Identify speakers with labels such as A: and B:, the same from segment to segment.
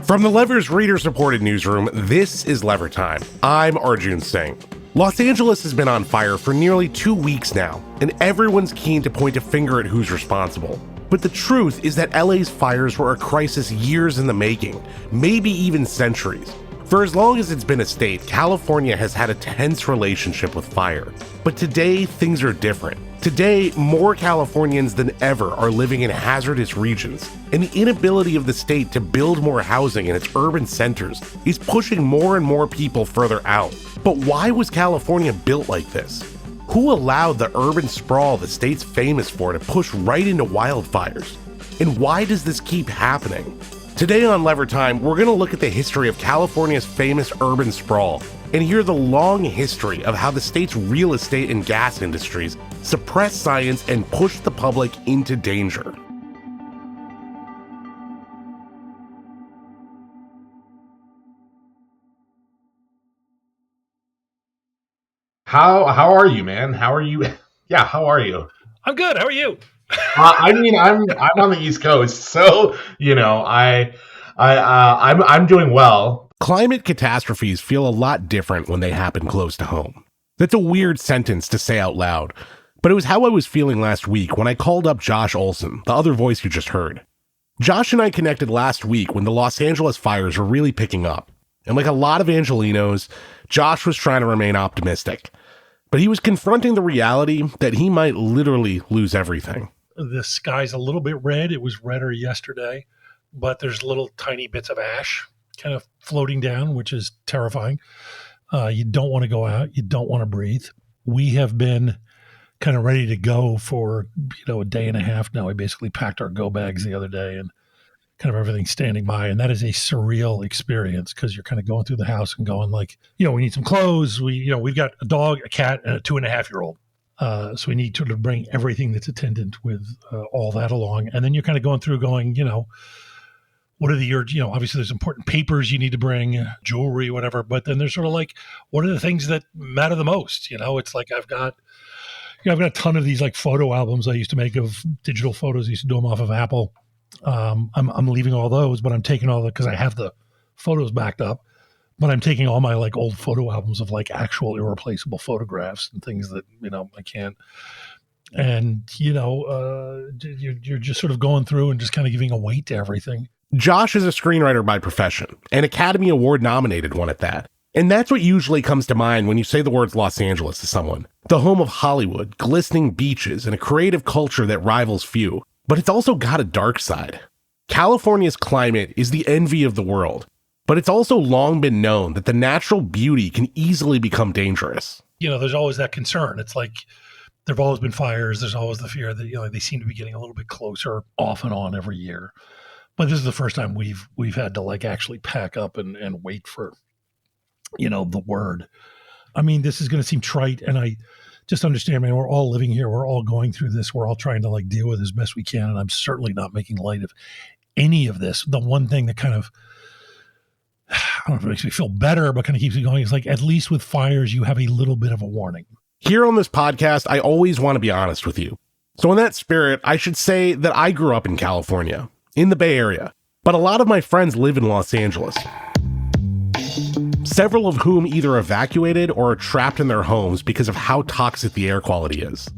A: From the Lever's Reader Supported Newsroom, this is Lever Time. I'm Arjun Singh. Los Angeles has been on fire for nearly 2 weeks now, and everyone's keen to point a finger at who's responsible. But the truth is that LA's fires were a crisis years in the making, maybe even centuries. For as long as it's been a state, California has had a tense relationship with fire. But today, things are different. Today, more Californians than ever are living in hazardous regions, and the inability of the state to build more housing in its urban centers is pushing more and more people further out. But why was California built like this? Who allowed the urban sprawl the state's famous for to push right into wildfires? And why does this keep happening? Today on Lever Time, we're going to look at the history of California's famous urban sprawl and hear the long history of how the state's real estate and gas industries suppress science and push the public into danger.
B: How are you, man? How are you? Yeah, how are you?
C: I'm good. How are you?
B: I'm on the East Coast, so I'm doing well.
A: Climate catastrophes feel a lot different when they happen close to home. That's a weird sentence to say out loud, but it was how I was feeling last week when I called up Josh Olson, the other voice you just heard. Josh and I connected last week when the Los Angeles fires were really picking up, and like a lot of Angelinos, Josh was trying to remain optimistic. But he was confronting the reality that he might literally lose everything.
C: The sky's a little bit red. It was redder yesterday, but there's little tiny bits of ash kind of floating down, which is terrifying. You don't want to go out. You don't want to breathe. We have been kind of ready to go for, a day and a half now. We basically packed our go bags the other day and kind of everything standing by. And that is a surreal experience because you're kind of going through the house and going like, we need some clothes. We've got a dog, a cat, and a 2.5-year-old. So we need to bring everything that's attendant with all that along. And then you're kind of going through going, what are the obviously there's important papers you need to bring, jewelry, whatever. But then there's sort of like, what are the things that matter the most? It's like I've got a ton of these like photo albums I used to make of digital photos. I used to do them off of Apple. I'm leaving all those, but I'm taking all because I have the photos backed up. But I'm taking all my like old photo albums of like actual irreplaceable photographs and things that I can't. And you're just sort of going through and just kind of giving a weight to everything.
A: Josh is a screenwriter by profession, an Academy Award nominated one at that. And that's what usually comes to mind when you say the words Los Angeles to someone. The home of Hollywood, glistening beaches, and a creative culture that rivals few. But it's also got a dark side. California's climate is the envy of the world, but it's also long been known that the natural beauty can easily become dangerous.
C: There's always that concern. It's like there've always been fires. There's always the fear that they seem to be getting a little bit closer off and on every year. But this is the first time we've had to like actually pack up and wait for the word. I mean, this is going to seem trite, and I just understand, man, we're all living here. We're all going through this. We're all trying to like deal with it as best we can. And I'm certainly not making light of any of this. The one thing that kind of, I don't know if it makes me feel better, but kind of keeps me going is like, at least with fires, you have a little bit of a warning.
A: Here on this podcast, I always want to be honest with you. So in that spirit, I should say that I grew up in California, in the Bay Area, but a lot of my friends live in Los Angeles. Several of whom either evacuated or are trapped in their homes because of how toxic the air quality is.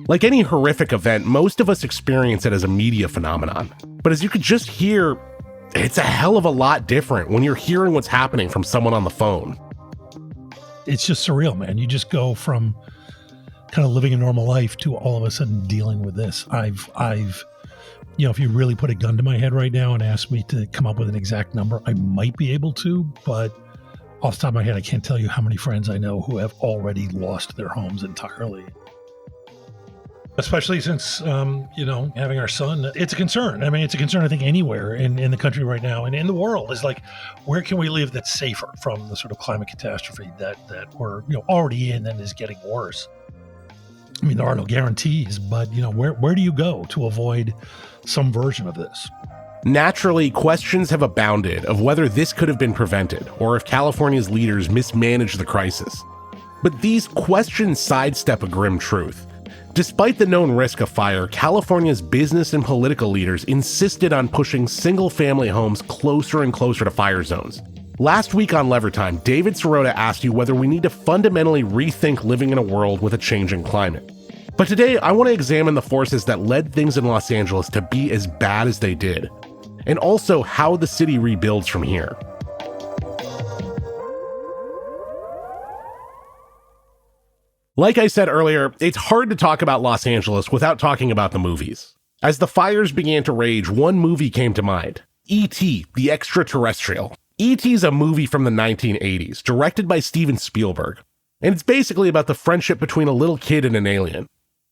A: Like any horrific event, most of us experience it as a media phenomenon. But as you could just hear, it's a hell of a lot different when you're hearing what's happening from someone on the phone.
C: It's just surreal, man. You just go from kind of living a normal life to all of a sudden dealing with this. I've if you really put a gun to my head right now and ask me to come up with an exact number, I might be able to, but off the top of my head, I can't tell you how many friends I know who have already lost their homes entirely. Especially since, having our son, it's a concern. I mean, it's a concern, I think, anywhere in the country right now and in the world is like, where can we live that's safer from the sort of climate catastrophe that we're already in and is getting worse? I mean, there are no guarantees, but, where do you go to avoid some version of this?
A: Naturally, questions have abounded of whether this could have been prevented or if California's leaders mismanaged the crisis. But these questions sidestep a grim truth. Despite the known risk of fire, California's business and political leaders insisted on pushing single-family homes closer and closer to fire zones. Last week on Lever Time, David Sirota asked you whether we need to fundamentally rethink living in a world with a changing climate. But today, I want to examine the forces that led things in Los Angeles to be as bad as they did, and also how the city rebuilds from here. Like I said earlier, it's hard to talk about Los Angeles without talking about the movies. As the fires began to rage, one movie came to mind, E.T. the Extraterrestrial. E.T. is a movie from the 1980s, directed by Steven Spielberg, and it's basically about the friendship between a little kid and an alien.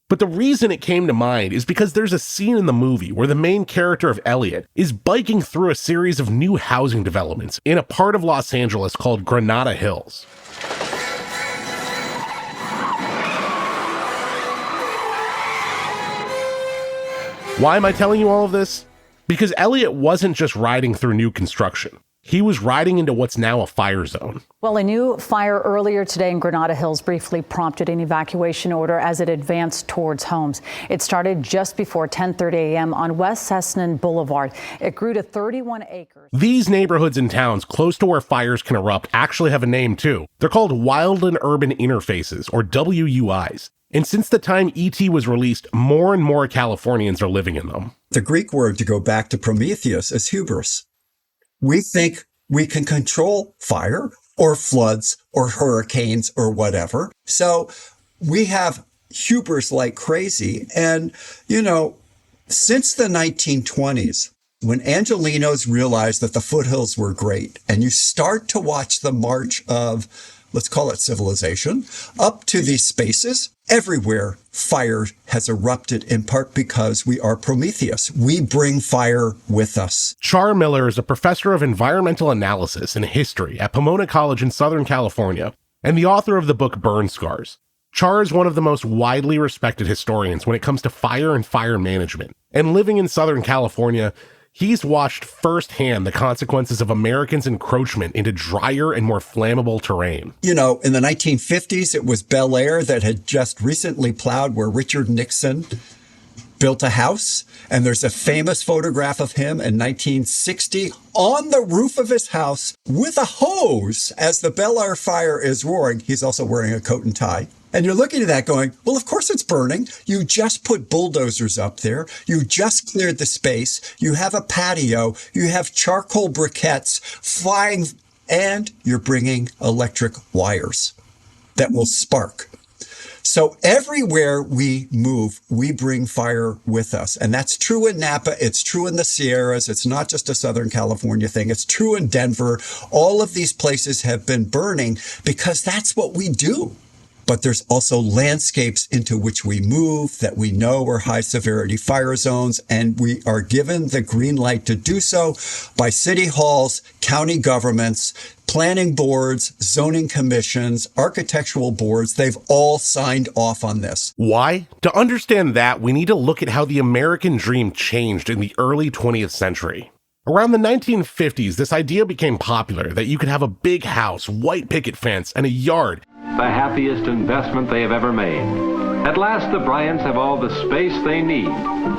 A: But the reason it came to mind is because there's a scene in the movie where the main character of Elliot is biking through a series of new housing developments in a part of Los Angeles called Granada Hills. Why am I telling you all of this? Because Elliot wasn't just riding through new construction. He was riding into what's now a fire zone.
D: Well, a new fire earlier today in Granada Hills briefly prompted an evacuation order as it advanced towards homes. It started just before 10:30 a.m. on West Cessnan Boulevard. It grew to 31 acres.
A: These neighborhoods and towns close to where fires can erupt actually have a name too. They're called Wildland Urban Interfaces, or WUIs. And since the time E.T. was released, more and more Californians are living in them.
E: The Greek word to go back to Prometheus is hubris. We think we can control fire or floods or hurricanes or whatever. So we have hubris like crazy. And, since the 1920s, when Angelenos realized that the foothills were great, and you start to watch the march of, let's call it civilization, up to these spaces, everywhere fire has erupted, in part because we are Prometheus. We bring fire with us.
A: Char Miller is a professor of environmental analysis and history at Pomona College in Southern California, and the author of the book Burn Scars. Char is one of the most widely respected historians when it comes to fire and fire management. And living in Southern California, he's watched firsthand the consequences of Americans' encroachment into drier and more flammable terrain.
E: In the 1950s, it was Bel Air that had just recently plowed where Richard Nixon built a house. And there's a famous photograph of him in 1960 on the roof of his house with a hose as the Bel Air fire is roaring. He's also wearing a coat and tie. And you're looking at that going, well, of course it's burning. You just put bulldozers up there. You just cleared the space. You have a patio. You have charcoal briquettes flying, and you're bringing electric wires that will spark. So everywhere we move, we bring fire with us. And that's true in Napa. It's true in the Sierras. It's not just a Southern California thing. It's true in Denver. All of these places have been burning because that's what we do. But there's also landscapes into which we move that we know are high severity fire zones, and we are given the green light to do so by city halls, county governments, planning boards, zoning commissions, architectural boards. They've all signed off on this.
A: Why? To understand that, we need to look at how the American dream changed in the early 20th century. Around the 1950s, this idea became popular that you could have a big house, white picket fence, and a yard.
F: The happiest investment they have ever made. At last, the Bryants have all the space they need.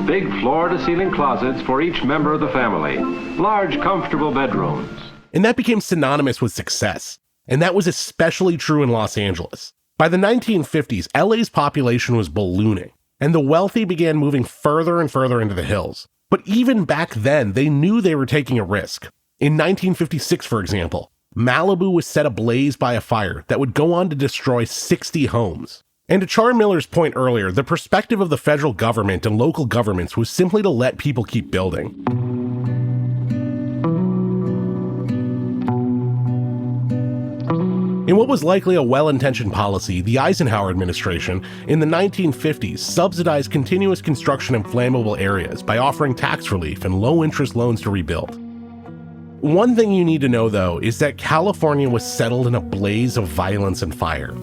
F: Big floor-to-ceiling closets for each member of the family. Large, comfortable bedrooms.
A: And that became synonymous with success. And that was especially true in Los Angeles. By the 1950s, LA's population was ballooning, and the wealthy began moving further and further into the hills. But even back then, they knew they were taking a risk. In 1956, for example, Malibu was set ablaze by a fire that would go on to destroy 60 homes. And to Char Miller's point earlier, the perspective of the federal government and local governments was simply to let people keep building. In what was likely a well-intentioned policy, the Eisenhower administration in the 1950s subsidized continuous construction in flammable areas by offering tax relief and low-interest loans to rebuild. One thing you need to know, though, is that California was settled in a blaze of violence and fire.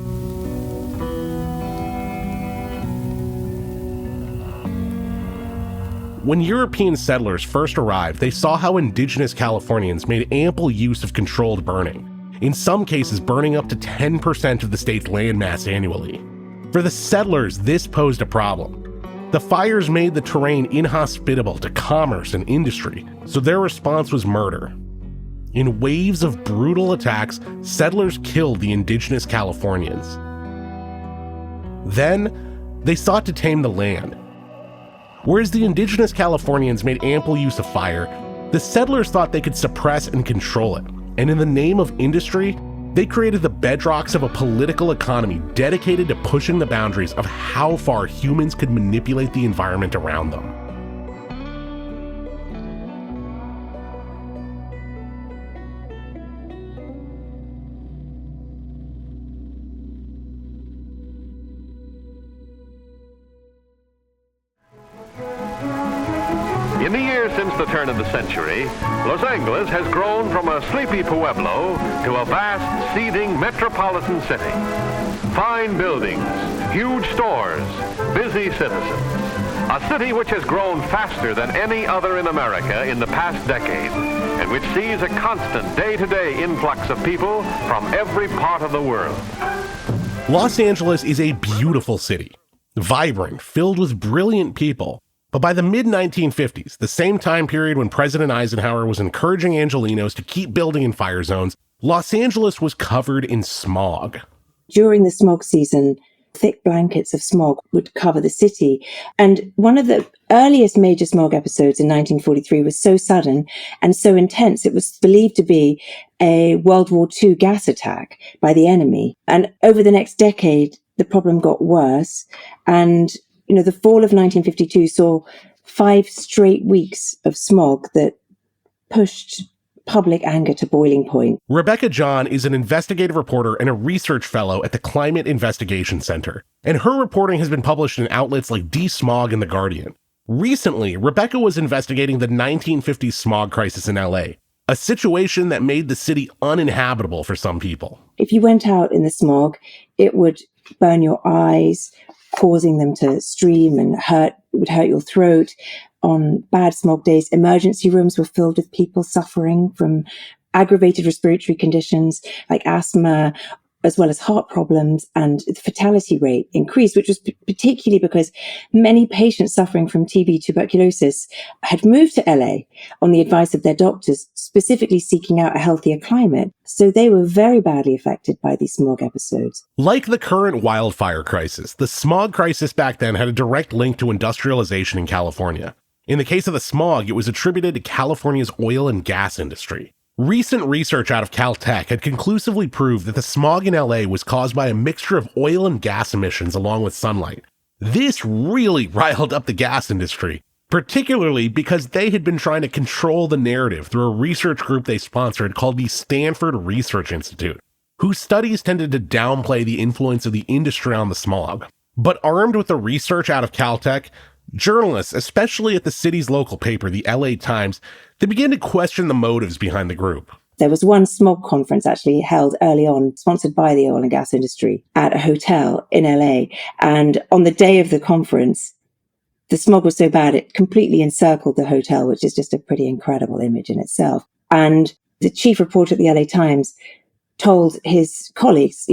A: When European settlers first arrived, they saw how indigenous Californians made ample use of controlled burning, in some cases burning up to 10% of the state's landmass annually. For the settlers, this posed a problem. The fires made the terrain inhospitable to commerce and industry, so their response was murder. In waves of brutal attacks, settlers killed the indigenous Californians. Then, they sought to tame the land. Whereas the indigenous Californians made ample use of fire, the settlers thought they could suppress and control it, and in the name of industry, they created the bedrocks of a political economy dedicated to pushing the boundaries of how far humans could manipulate the environment around them.
F: In the years since the turn of the century, Los Angeles has grown from a sleepy pueblo to a vast, seething metropolitan city. Fine buildings, huge stores, busy citizens. A city which has grown faster than any other in America in the past decade, and which sees a constant day-to-day influx of people from every part of the world.
A: Los Angeles is a beautiful city, vibrant, filled with brilliant people. But by the mid-1950s, the same time period when President Eisenhower was encouraging Angelenos to keep building in fire zones, Los Angeles was covered in smog.
G: During the smog season, thick blankets of smog would cover the city. And one of the earliest major smog episodes in 1943 was so sudden and so intense, it was believed to be a World War II gas attack by the enemy. And over the next decade, the problem got worse. And the fall of 1952 saw 5 straight weeks of smog that pushed public anger to boiling point.
A: Rebecca John is an investigative reporter and a research fellow at the Climate Investigation Center, and her reporting has been published in outlets like D-Smog and The Guardian. Recently, Rebecca was investigating the 1950s smog crisis in LA, a situation that made the city uninhabitable for some people.
G: If you went out in the smog, it would burn your eyes, causing them to stream and it would hurt your throat. On bad smog days, emergency rooms were filled with people suffering from aggravated respiratory conditions like asthma, as well as heart problems, and the fatality rate increased, which was particularly because many patients suffering from TB tuberculosis had moved to LA on the advice of their doctors, specifically seeking out a healthier climate. So they were very badly affected by these smog episodes.
A: Like the current wildfire crisis, the smog crisis back then had a direct link to industrialization in California. In the case of the smog, it was attributed to California's oil and gas industry. Recent research out of Caltech had conclusively proved that the smog in LA was caused by a mixture of oil and gas emissions along with sunlight. This really riled up the gas industry, particularly because they had been trying to control the narrative through a research group they sponsored called the Stanford Research Institute, whose studies tended to downplay the influence of the industry on the smog. But armed with the research out of Caltech, journalists, especially at the city's local paper, the LA Times, they began to question the motives behind the group.
G: There was one smog conference actually held early on, sponsored by the oil and gas industry, at a hotel in LA. And on the day of the conference, the smog was so bad, it completely encircled the hotel, which is just a pretty incredible image in itself. And the chief reporter at the LA Times told his colleagues,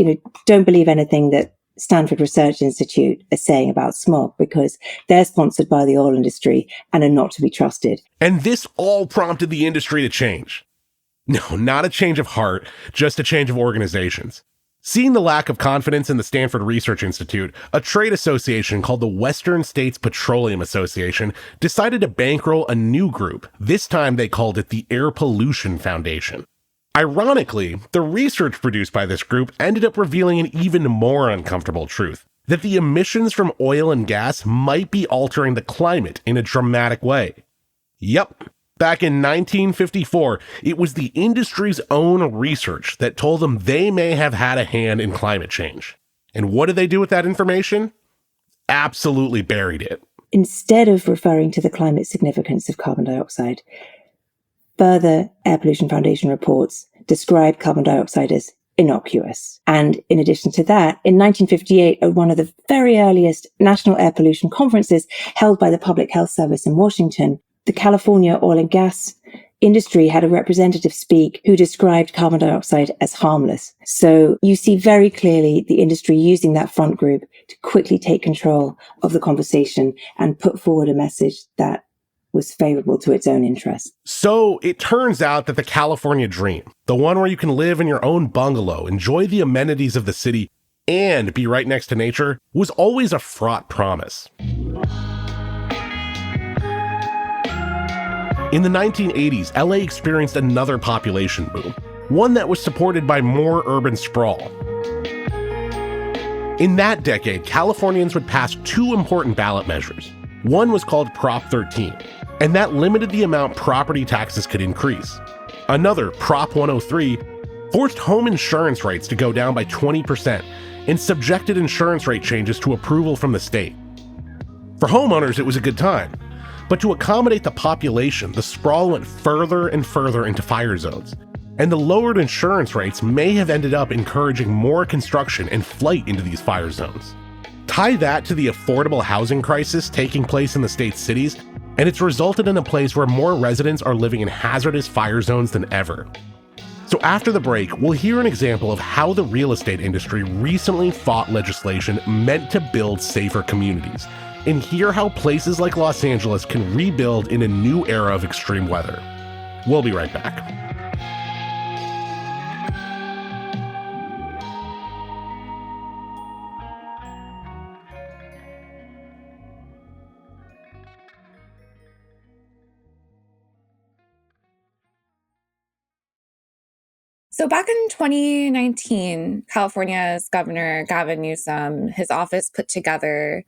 G: don't believe anything that Stanford Research Institute are saying about smog because they're sponsored by the oil industry and are not to be trusted.
A: And this all prompted the industry to change. No, not a change of heart, just a change of organizations. Seeing the lack of confidence in the Stanford Research Institute, a trade association called the Western States Petroleum Association decided to bankroll a new group. This time they called it the Air Pollution Foundation. Ironically, the research produced by this group ended up revealing an even more uncomfortable truth, that the emissions from oil and gas might be altering the climate in a dramatic way. Yep, back in 1954, it was the industry's own research that told them they may have had a hand in climate change. And what did they do with that information? Absolutely buried it.
G: Instead of referring to the climate significance of carbon dioxide, further Air Pollution Foundation reports describe carbon dioxide as innocuous. And in addition to that, in 1958, at one of the very earliest national air pollution conferences held by the Public Health Service in Washington, the California oil and gas industry had a representative speak who described carbon dioxide as harmless. So you see very clearly the industry using that front group to quickly take control of the conversation and put forward a message that was favorable to its own interests.
A: So it turns out that the California dream, the one where you can live in your own bungalow, enjoy the amenities of the city, and be right next to nature, was always a fraught promise. In the 1980s, LA experienced another population boom, one that was supported by more urban sprawl. In that decade, Californians would pass two important ballot measures. One was called Prop 13, and that limited the amount property taxes could increase. Another, Prop 103, forced home insurance rates to go down by 20% and subjected insurance rate changes to approval from the state. For homeowners, it was a good time. But to accommodate the population, the sprawl went further and further into fire zones. And the lowered insurance rates may have ended up encouraging more construction and flight into these fire zones. Tie that to the affordable housing crisis taking place in the state's cities, and it's resulted in a place where more residents are living in hazardous fire zones than ever. So after the break, we'll hear an example of how the real estate industry recently fought legislation meant to build safer communities, and hear how places like Los Angeles can rebuild in a new era of extreme weather. We'll be right back.
H: So back in 2019, California's Governor Gavin Newsom, his office put together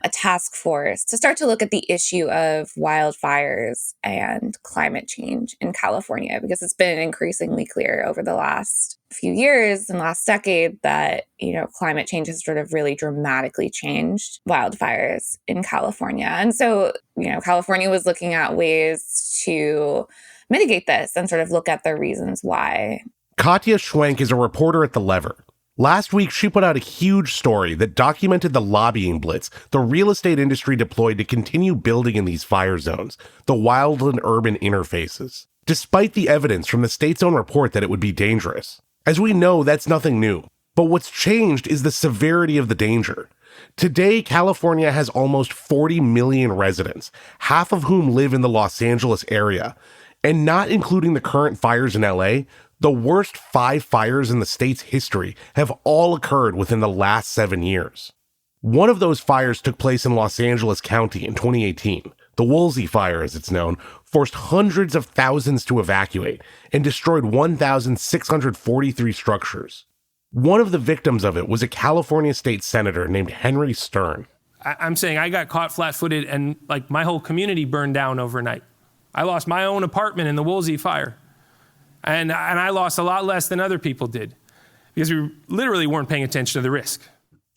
H: a task force to start to look at the issue of wildfires and climate change in California, because it's been increasingly clear over the last few years and last decade that, climate change has sort of really dramatically changed wildfires in California. And so, California was looking at ways to mitigate this and sort of look at the reasons why.
A: Katya Schwenk is a reporter at The Lever. Last week, she put out a huge story that documented the lobbying blitz the real estate industry deployed to continue building in these fire zones, the wild and urban interfaces, despite the evidence from the state's own report that it would be dangerous. As we know, that's nothing new. But what's changed is the severity of the danger. Today, California has almost 40 million residents, half of whom live in the Los Angeles area. And not including the current fires in LA, the worst 5 fires in the state's history have all occurred within the last 7 years. One of those fires took place in Los Angeles County in 2018. The Woolsey Fire, as it's known, forced hundreds of thousands to evacuate and destroyed 1,643 structures. One of the victims of it was a California state senator named Henry Stern.
I: I'm saying I got caught flat-footed and my whole community burned down overnight. I lost my own apartment in the Woolsey Fire. And I lost a lot less than other people did because we literally weren't paying attention to the risk.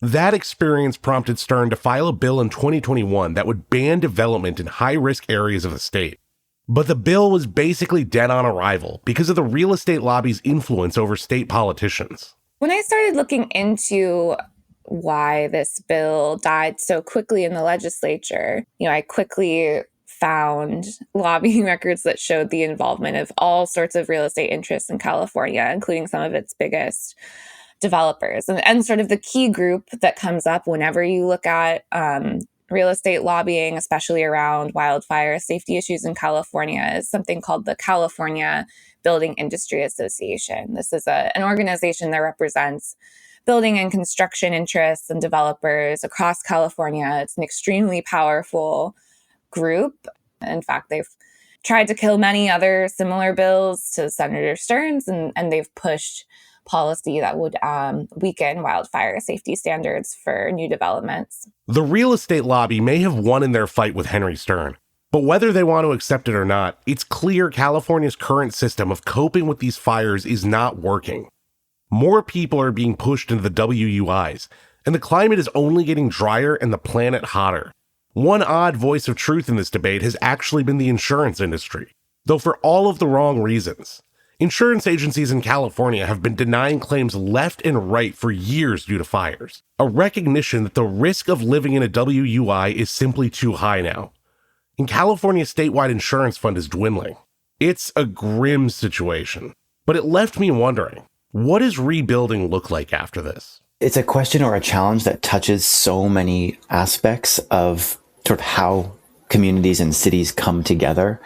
A: That experience prompted Stern to file a bill in 2021 that would ban development in high-risk areas of the state. But the bill was basically dead on arrival because of the real estate lobby's influence over state politicians.
H: When I started looking into why this bill died so quickly in the legislature, I quickly found lobbying records that showed the involvement of all sorts of real estate interests in California, including some of its biggest developers. And sort of the key group that comes up whenever you look at real estate lobbying, especially around wildfire safety issues in California, is something called the California Building Industry Association. This is an organization that represents building and construction interests and developers across California. It's an extremely powerful group. In fact, they've tried to kill many other similar bills to Senator Stern's, and they've pushed policy that would weaken wildfire safety standards for new developments.
A: The real estate lobby may have won in their fight with Henry Stern, but whether they want to accept it or not, it's clear California's current system of coping with these fires is not working. More people are being pushed into the WUIs, and the climate is only getting drier and the planet hotter. One odd voice of truth in this debate has actually been the insurance industry, though for all of the wrong reasons. Insurance agencies in California have been denying claims left and right for years due to fires, a recognition that the risk of living in a WUI is simply too high now. And California's statewide insurance fund is dwindling. It's a grim situation, but it left me wondering, what does rebuilding look like after this?
J: It's a question or a challenge that touches so many aspects of sort of how communities and cities come together.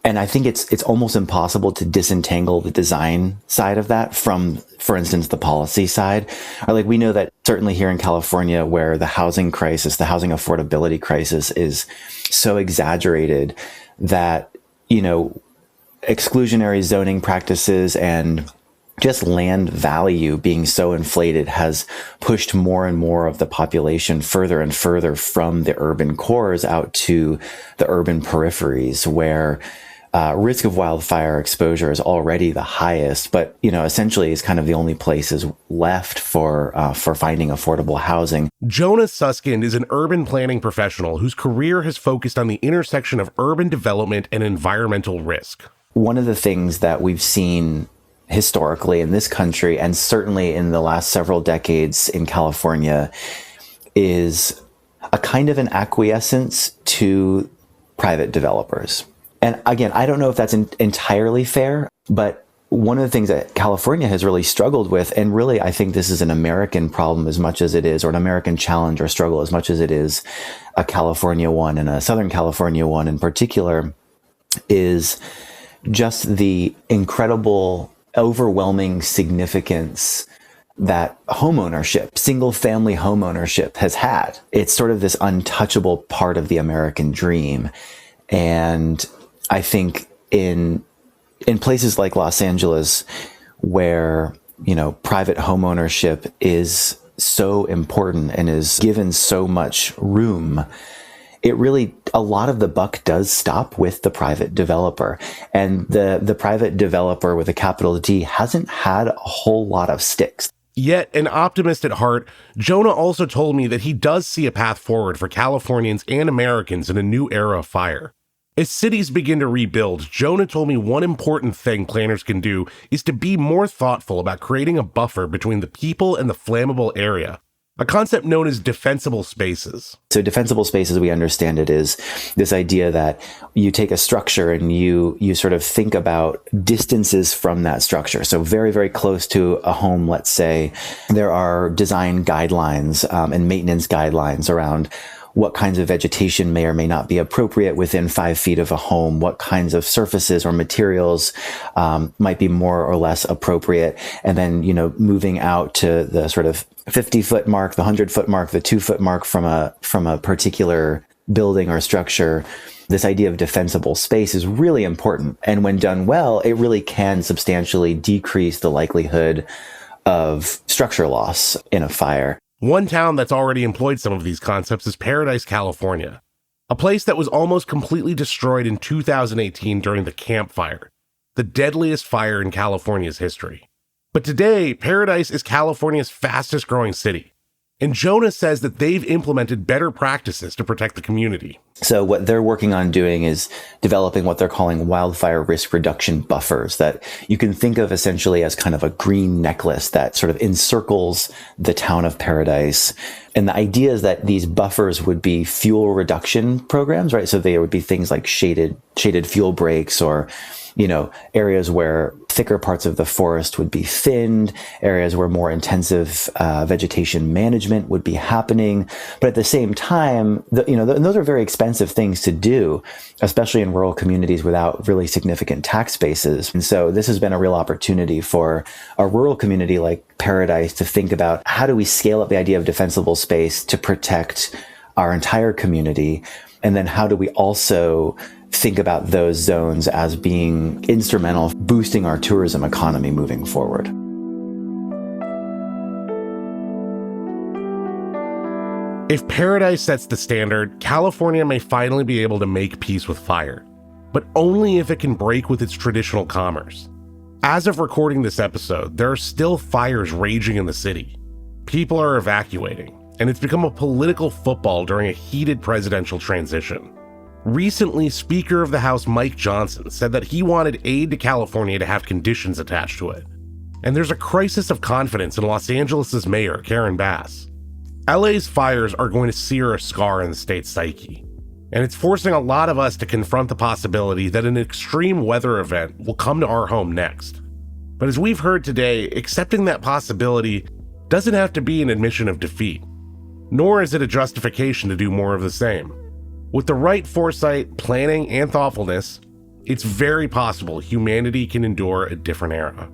J: And I think it's almost impossible to disentangle the design side of that from, for instance, the policy side. Or like we know that certainly here in California, where the housing crisis, the housing affordability crisis is so exaggerated that, exclusionary zoning practices and just land value being so inflated has pushed more and more of the population further and further from the urban cores out to the urban peripheries where risk of wildfire exposure is already the highest, but, essentially is kind of the only places left for finding affordable housing.
A: Jonah Suskind is an urban planning professional whose career has focused on the intersection of urban development and environmental risk.
J: One of the things that we've seen historically in this country, and certainly in the last several decades in California, is a kind of an acquiescence to private developers. And again, I don't know if that's entirely fair, but one of the things that California has really struggled with, and really I think this is an American problem as much as it is, or an American challenge or struggle as much as it is a California one, and a Southern California one in particular, is just the incredible, overwhelming significance that homeownership, single-family homeownership has had. It's sort of this untouchable part of the American dream. And I think in places like Los Angeles, where, private homeownership is so important and is given so much room, it really, a lot of the buck does stop with the private developer. And the private developer with a capital D hasn't had a whole lot of sticks.
A: Yet, an optimist at heart, Jonah also told me that he does see a path forward for Californians and Americans in a new era of fire. As cities begin to rebuild, Jonah told me one important thing planners can do is to be more thoughtful about creating a buffer between the people and the flammable area, a concept known as defensible spaces.
J: So defensible spaces, we understand it, is this idea that you take a structure and you sort of think about distances from that structure. So very, very close to a home, let's say, there are design guidelines and maintenance guidelines around what kinds of vegetation may or may not be appropriate within 5 feet of a home, what kinds of surfaces or materials might be more or less appropriate. And then, moving out to the sort of 50-foot mark, the 100-foot mark, the 2-foot mark from a particular building or structure. This idea of defensible space is really important. And when done well, it really can substantially decrease the likelihood of structure loss in a fire.
A: One town that's already employed some of these concepts is Paradise, California, a place that was almost completely destroyed in 2018 during the Camp Fire, the deadliest fire in California's history. But today, Paradise is California's fastest growing city. And Jonah says that they've implemented better practices to protect the community.
J: So what they're working on doing is developing what they're calling wildfire risk reduction buffers that you can think of essentially as kind of a green necklace that sort of encircles the town of Paradise. And the idea is that these buffers would be fuel reduction programs, right? So they would be things like shaded fuel breaks, or areas where thicker parts of the forest would be thinned, areas where more intensive vegetation management would be happening. But at the same time, and those are very expensive things to do, especially in rural communities without really significant tax bases. And so this has been a real opportunity for a rural community like Paradise to think about, how do we scale up the idea of defensible space to protect our entire community? And then how do we also think about those zones as being instrumental boosting our tourism economy moving forward?
A: If Paradise sets the standard, California may finally be able to make peace with fire, but only if it can break with its traditional commerce. As of recording this episode, there are still fires raging in the city. People are evacuating, and it's become a political football during a heated presidential transition. Recently, Speaker of the House Mike Johnson said that he wanted aid to California to have conditions attached to it. And there's a crisis of confidence in Los Angeles' mayor, Karen Bass. LA's fires are going to sear a scar in the state's psyche, and it's forcing a lot of us to confront the possibility that an extreme weather event will come to our home next. But as we've heard today, accepting that possibility doesn't have to be an admission of defeat, nor is it a justification to do more of the same. With the right foresight, planning, and thoughtfulness, it's very possible humanity can endure a different era.